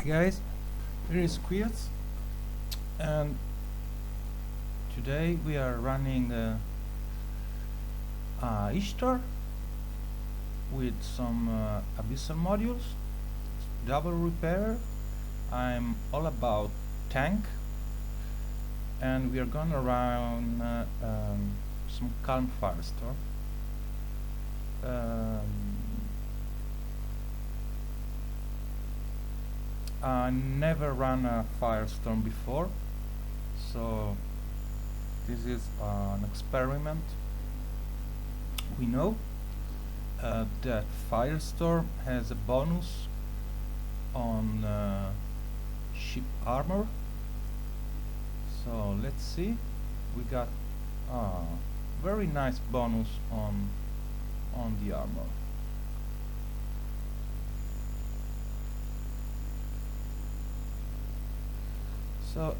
Guys, here is Quiz, and today we are running Ishtar with some Abyssal modules, double repair. I'm all about tank, and we are gonna run some calm Firestorm. I never ran a Firestorm before, so this is an experiment. We know that Firestorm has a bonus on ship armor, so let's see. We got a very nice bonus on the armor. So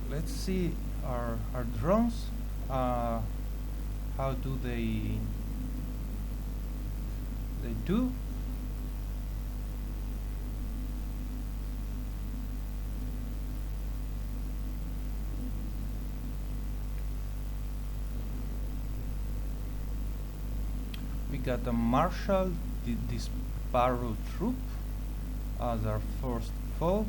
let's see our drones. How do they do? We got a Marshal, this Barrow troop as our first foe.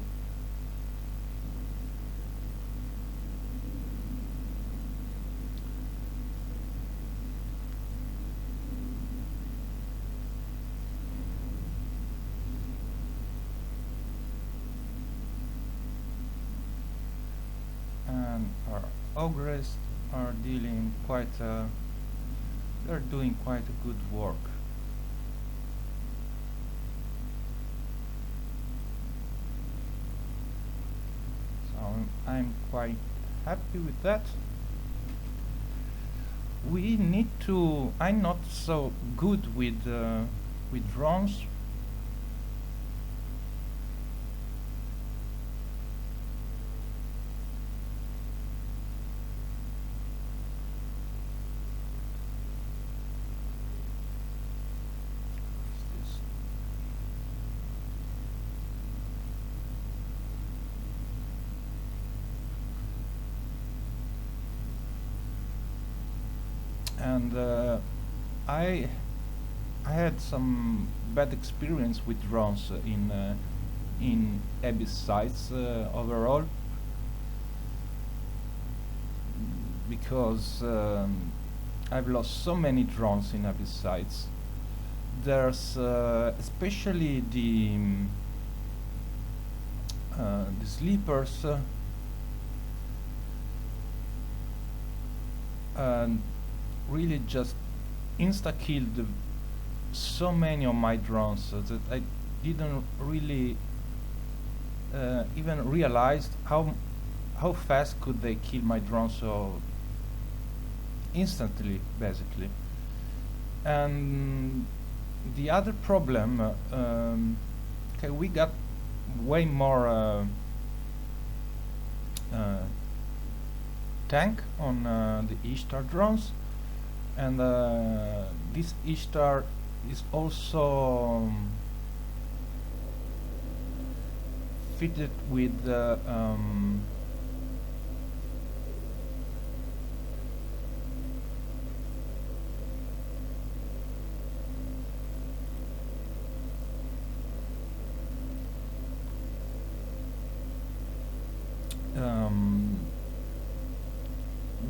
And our Ogres are dealing quite they're doing quite a good work. So I'm quite happy with that. We need to. I'm not so good with drones. And I had some bad experience with drones in Abyss sites overall, because I've lost so many drones in Abyss sites. There's especially the sleepers and really just insta-killed so many of my drones that I didn't really even realize how fast could they kill my drones so instantly, basically. And the other problem, okay, we got way more tank on the Ishtar drones. And this Ishtar is also fitted with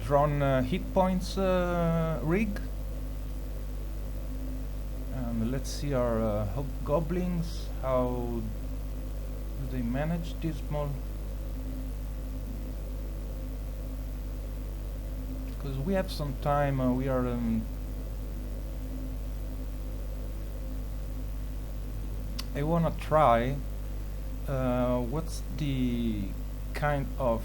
drone hit points rig. And let's see our hobgoblins. How do they manage this small? Because we have some time. We are I wanna try what's the kind of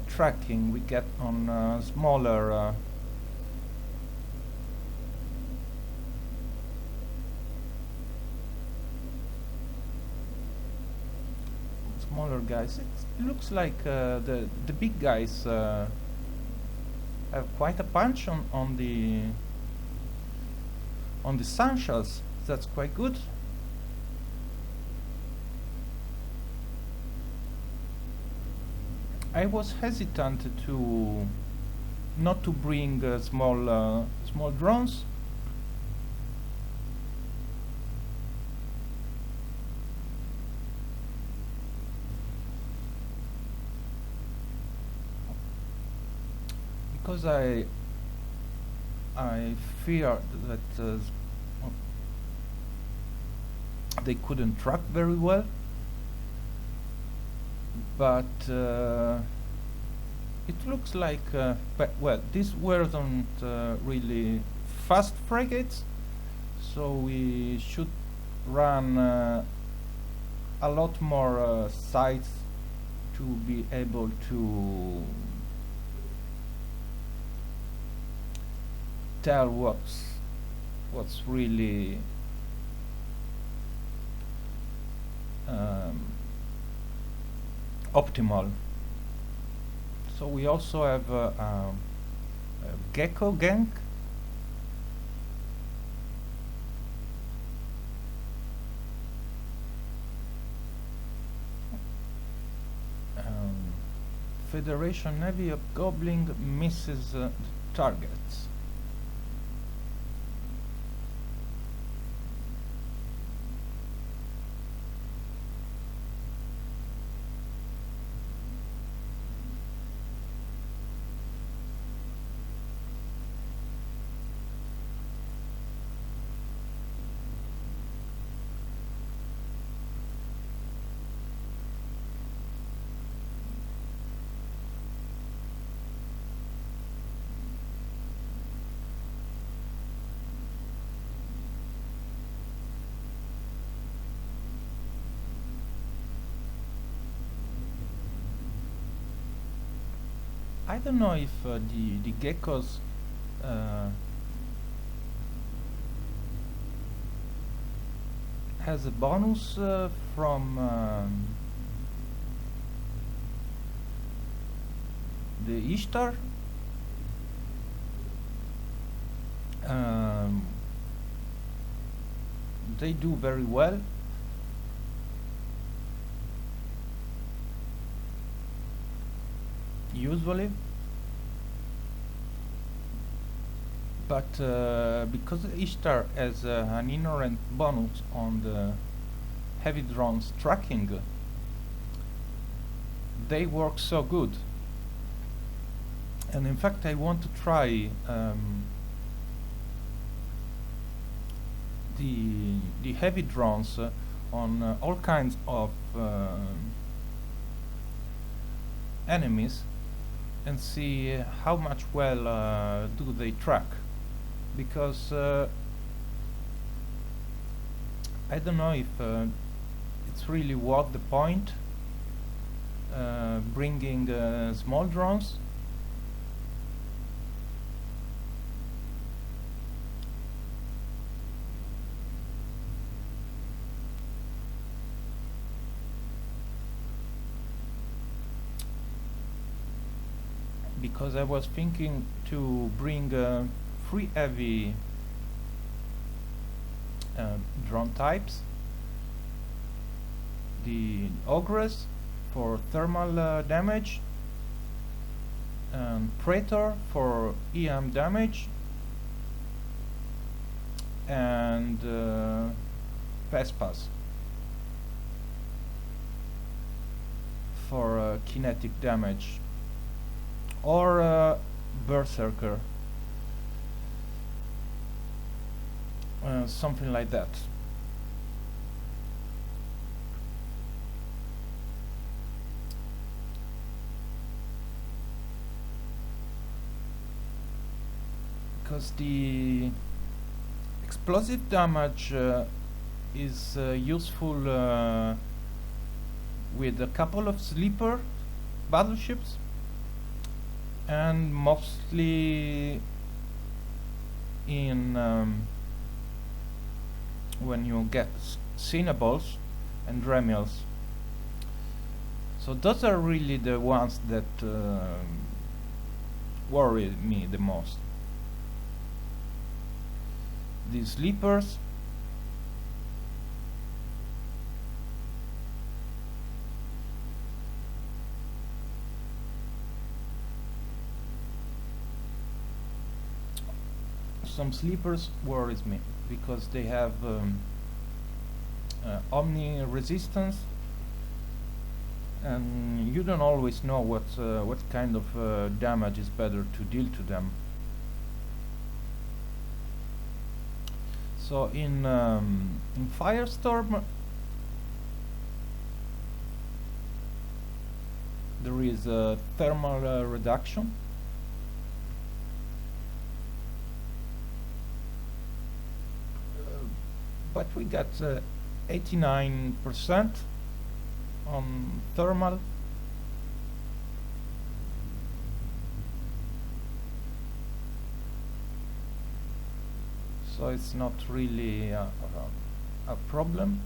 tracking we get on smaller smaller guys. It looks like the big guys have quite a punch on the sun shells. That's quite good. I was hesitant to not to bring small drones. Because I feared that they couldn't track very well, but it looks like well, these weren't really fast frigates, so we should run a lot more sites to be able to tell what's really optimal. So we also have a Gecko gang. Federation Navy of Goblin misses targets. I don't know if the geckos has a bonus from the Ishtar. They do very well. Usually, but because Ishtar has an inherent bonus on the heavy drones tracking, they work so good. And in fact, I want to try the heavy drones on all kinds of enemies, and see how much well do they track, because I don't know if it's really worth the point bringing small drones. Because I was thinking to bring 3 heavy drone types: the Ogres for thermal damage, and Praetor for EM damage, and Vespas for kinetic damage, or Berserker, something like that. Because the explosive damage is useful with a couple of sleeper battleships, and mostly in when you get Cinnables and Dremels. So those are really the ones that worry me the most. These sleepers, some sleepers worries me because they have omni resistance, and you don't always know what kind of damage is better to deal to them. So in Firestorm there is a thermal reduction. But we got 89% on thermal. So it's not really a problem.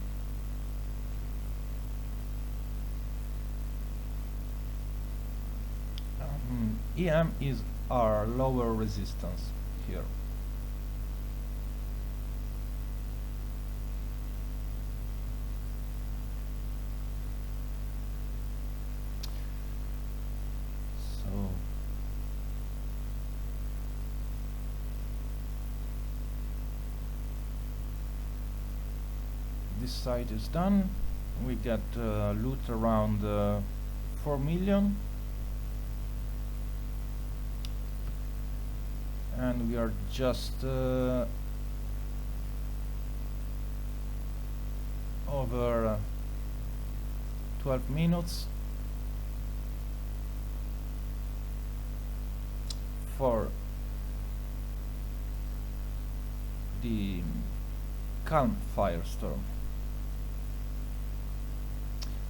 EM is our lower resistance here. This side is done. We got loot around 4 million, and we are just over 12 minutes for the calm Firestorm.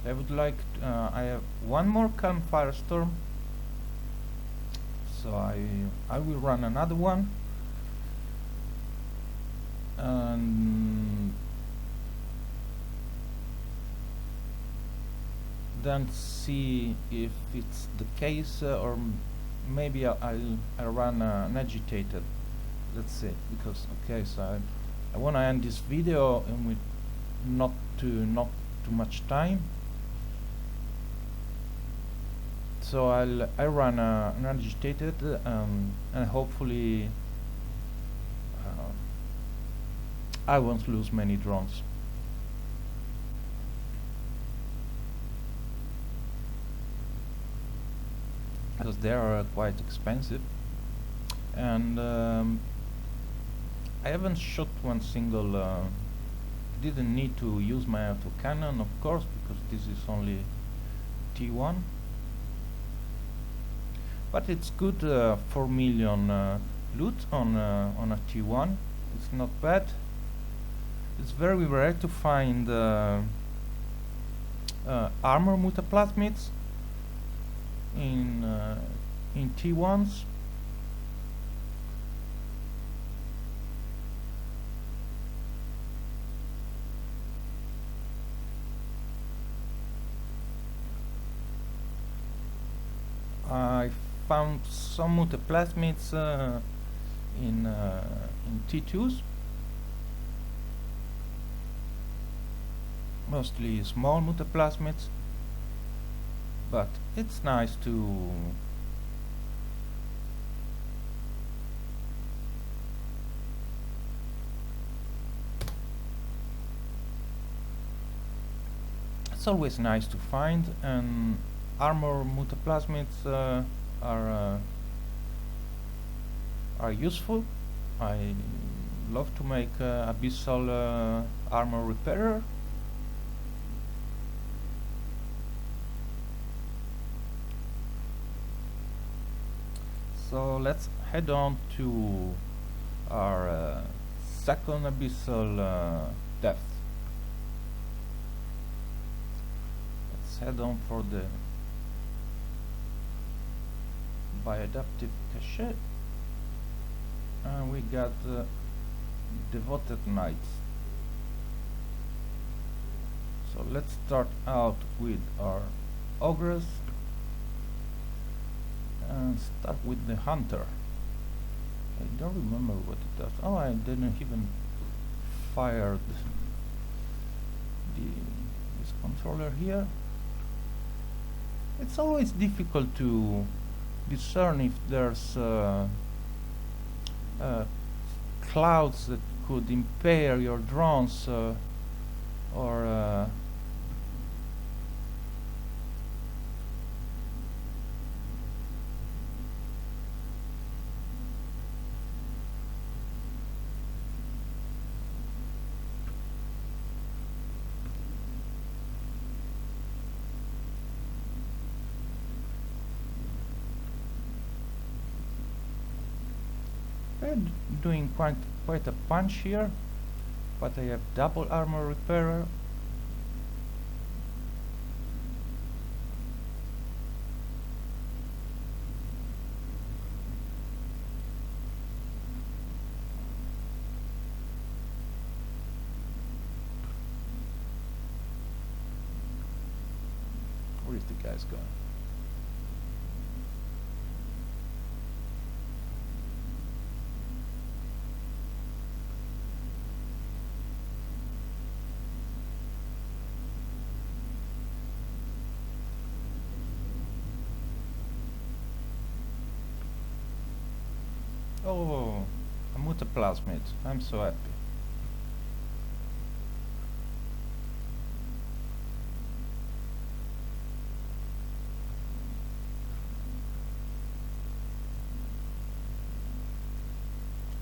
I would like I have one more calm Firestorm, so I will run another one and then see if it's the case, or maybe I'll run an agitated. Let's see, because okay, so I want to end this video and with not too much time. So I run an agitated and hopefully I won't lose many drones. Because they are quite expensive, and I haven't shot one single. Didn't need to use my AutoCannon, of course, because this is only T1. But it's good 4 million loot on a T1. It's not bad. It's very rare to find armor multiplasmids in T1s. I found some multiplasmids in T2s, mostly small multiplasmids, but it's nice to it's always nice to find, and armor multiplasmids are useful. I love to make Abyssal armor repairer. So let's head on to our second Abyssal depth. Let's head on for the Bioadaptive Cache, and we got Devoted Knights. So let's start out with our ogres and start with the hunter. I don't remember what it does. Oh, I didn't even fire this controller here. It's always difficult to discern if there's clouds that could impair your drones or I'm doing quite a punch here, but I have double armor repairer. Where is the guys going? Oh, a mutaplasmid. I'm so happy.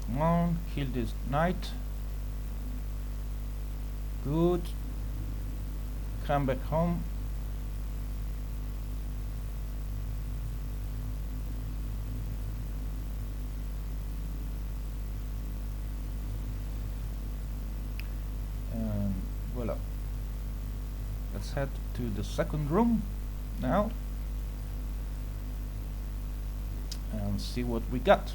Come on, kill this knight. Good. Come back home. Voila. Let's head to the second room now and see what we got.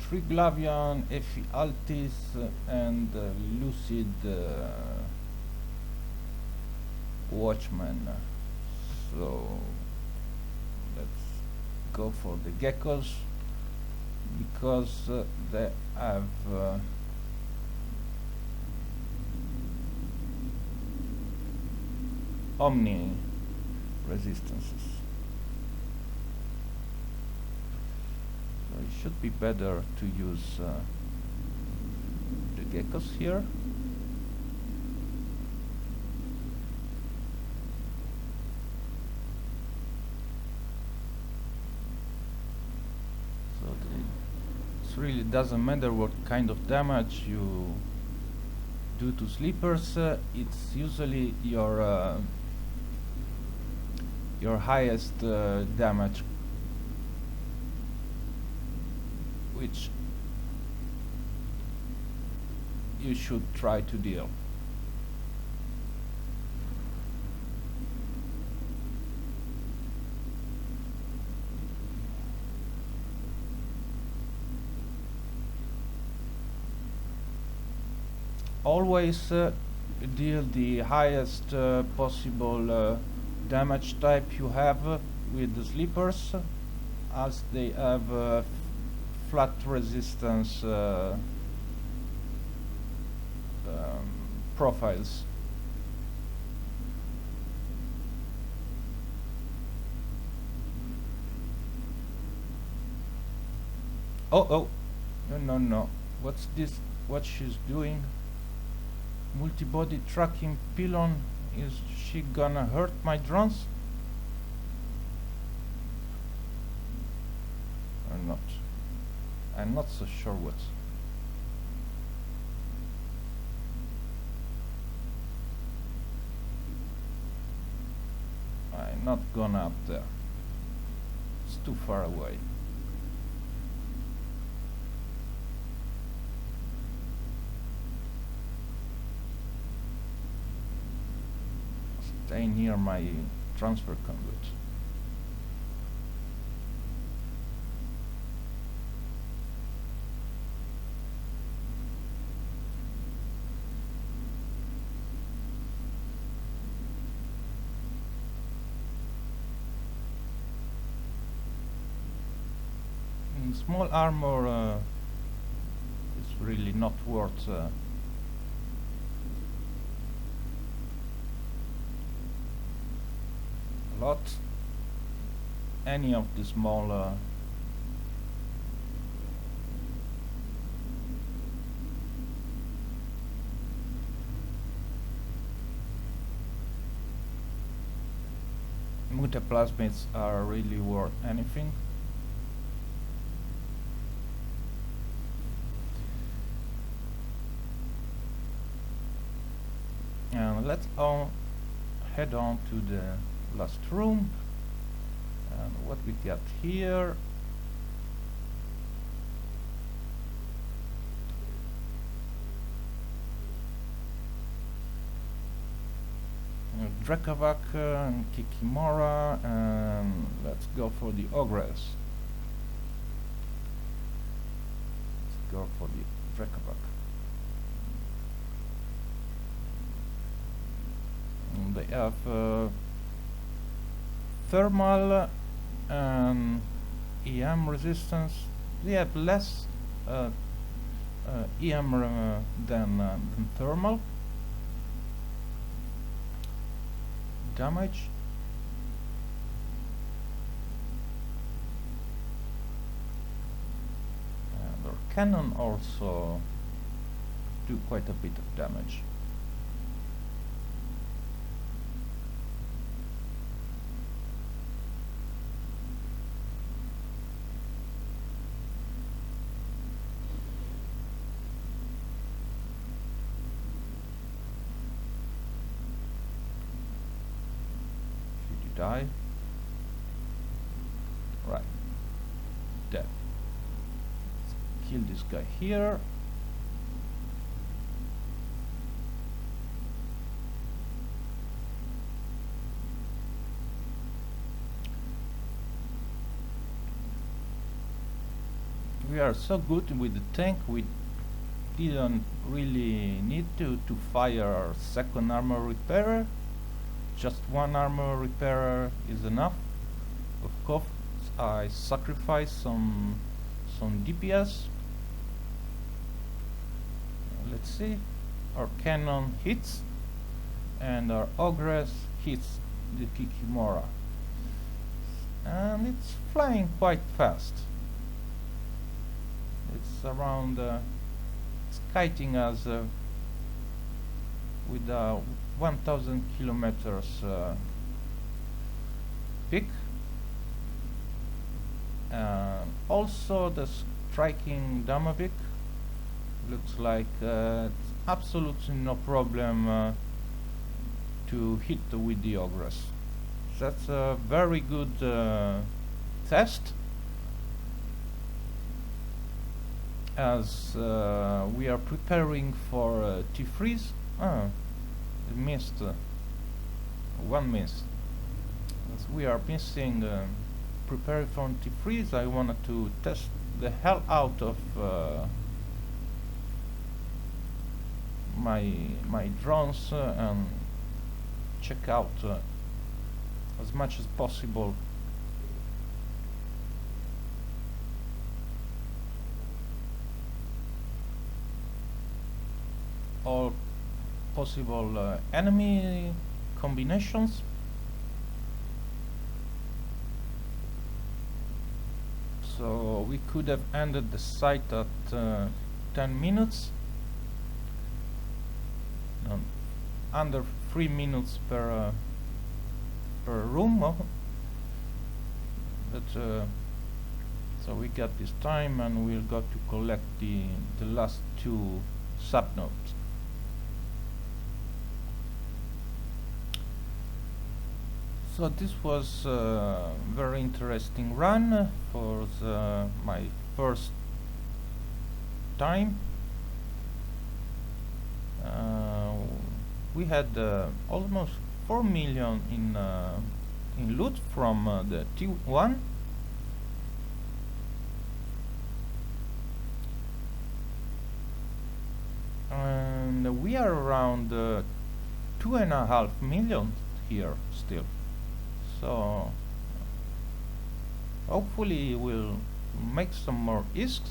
Triglavian, Ephialtis, and Lucid Watchman. So let's go for the geckos because they have Omni resistances. So it should be better to use the geckos here. So it really doesn't matter what kind of damage you do to sleepers. It's usually your highest damage, which you should try to deal. Always deal the highest possible damage type you have with the sleepers, as they have flat resistance profiles. Oh, no. What's this? What she's doing? Multi-body tracking pylon. Is she gonna hurt my drones? Or not? I'm not so sure what. I'm not gonna up there. It's too far away. Stay near my transfer conduit. small armor is really not worth a lot. Any of the small multiplasmids are really worth anything. And let's head on to the last room. And what we got here, Drekavac and Kikimora, and let's go for the Ogress. Let's go for the Drekavac. And they have thermal and EM resistance. They have less EM than thermal. Damage. And our cannon also do quite a bit of damage. Die. Right. Dead. Let's kill this guy here. We are so good with the tank, we didn't really need to fire our second armor repairer. Just one armor repairer is enough. Of course, I sacrifice some DPS. Let's see. Our cannon hits, and our Ogress hits the Kikimora. And it's flying quite fast. It's around, it's kiting us with 1,000 kilometers peak. Also the striking damage looks like it's absolutely no problem to hit with the Ogress. That's a very good test, as we are preparing for T-freeze. Missed one miss. As we are missing preparing for T-freeze, I wanted to test the hell out of my drones and check out as much as possible all possible enemy combinations. So we could have ended the site at 10 minutes, under 3 minutes per room. But so we got this time, and we'll go to collect the last 2 subnodes. So this was a very interesting run for my first time. We had almost 4 million in loot from the T1. And we are around 2.5 million here still. So hopefully we'll make some more isks.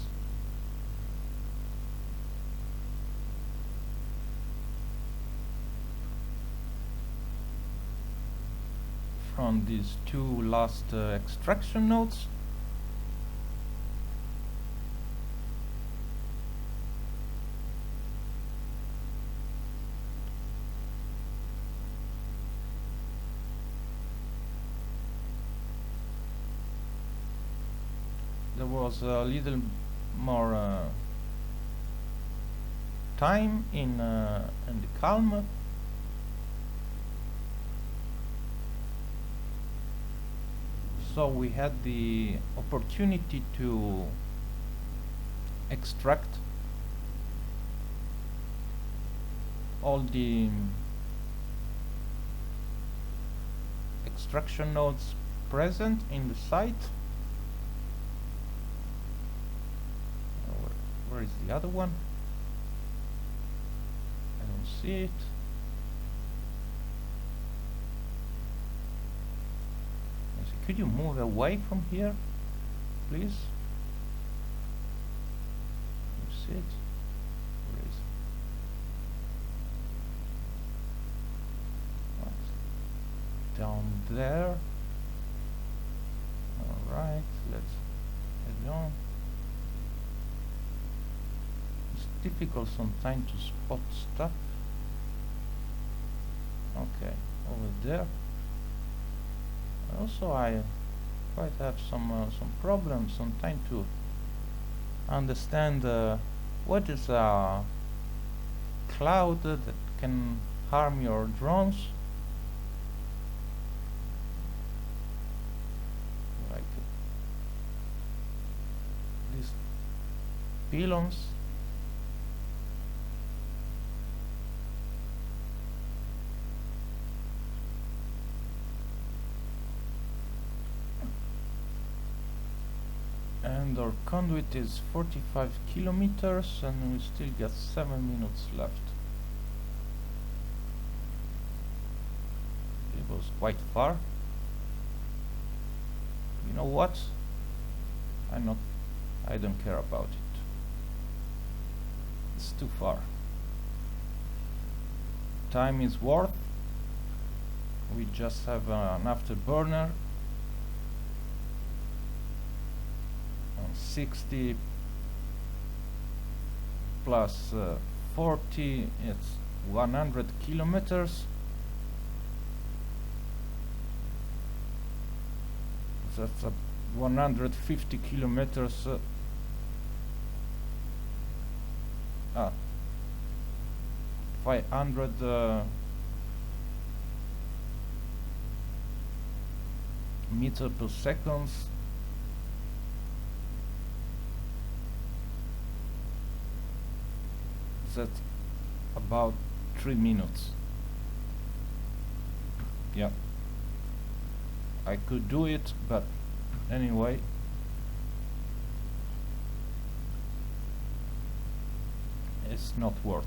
From these two last extraction nodes. There was a little more time in the calm. So we had the opportunity to extract all the extraction nodes present in the site. Where is the other one? I don't see it. Could you move away from here, please? You see it? Where is it? Right. Down there. Alright, let's head on. It's difficult sometimes to spot stuff. Okay, over there. Also, I quite have some problems sometimes to understand what is a cloud that can harm your drones. Like these pylons. And our conduit is 45 kilometers and we still got 7 minutes left. It was quite far. You know what? I don't care about it. It's too far. Time is worth. We just have an afterburner. 60 plus 40, it's 100 kilometers. That's 150 kilometers. 500 meter per second. That's about 3 minutes. Yeah, I could do it, but anyway, it's not worth,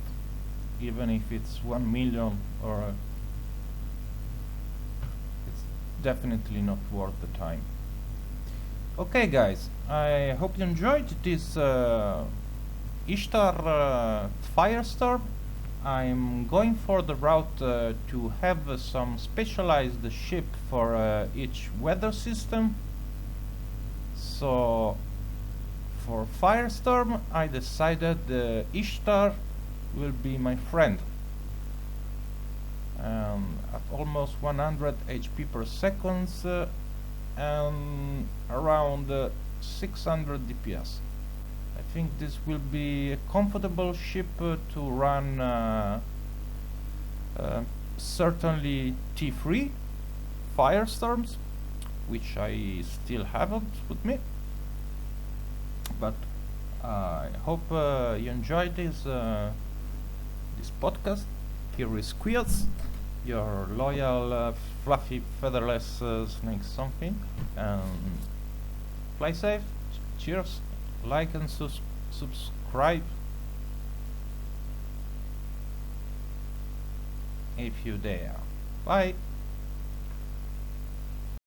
even if it's 1 million or it's definitely not worth the time. Okay guys, I hope you enjoyed this Ishtar Firestorm. I'm going for the route to have some specialized ship for each weather system. So for Firestorm I decided the Ishtar will be my friend. At almost 100 HP per second and around 600 DPS. I think this will be a comfortable ship to run certainly T3 Firestorms, which I still haven't with me. But I hope you enjoyed this podcast. Here is Quills, your loyal fluffy featherless snake something. Fly safe, cheers. Like and subscribe if you dare. Bye.